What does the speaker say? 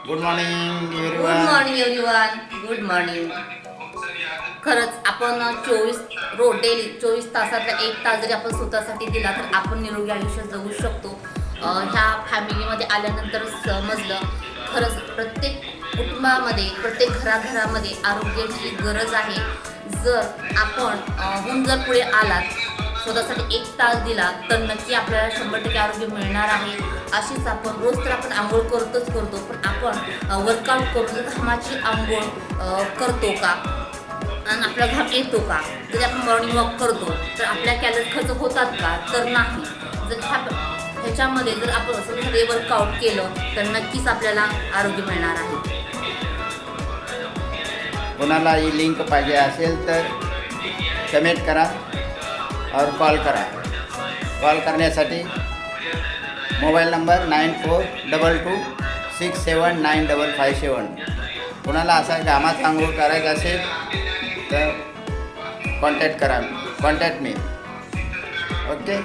Good morning good everyone. Morning everyone. Good morning. खरंच आपण daily 24 तासातला 1 तास जरी आपण स्वतःसाठी दिला तर आपण निरोगी आयुष्य जगू शकतो. ह्या फॅमिलीमध्ये आल्यानंतर समजलं खरंच प्रत्येक कुटुंबामध्ये प्रत्येक घराघरामध्ये आरोग्याची गरज आहे. जर आपण जर पुढे आलात स्वतःसाठी 1 तास दिला तर नक्की आपल्याला 100% आरोग्य मिळणार आहे. अशीच आपण रोज तर आपण आंघोळ करतो पण आपण वर्कआउट करून घामाची आंघोळ करतो का आणि आपला घाम येतो का? जर आपण मॉर्निंग वॉक करतो तर आपल्या कॅलरीज खर्च होतात का? तर नाही. जर ह्याच्यामध्ये जर आपण स्वतःसाठी वर्कआउट केलं तर नक्कीच आपल्याला आरोग्य मिळणार आहे. कोणाला ही लिंक पाहिजे असेल तर कमेंट करा और कॉल करा. कॉल करण्यासाठी मोबाईल नंबर 9422679557. कोणाला असा घामाचा आंघोळ करायचा असेल तर कॉन्टॅक्ट मी. ओके.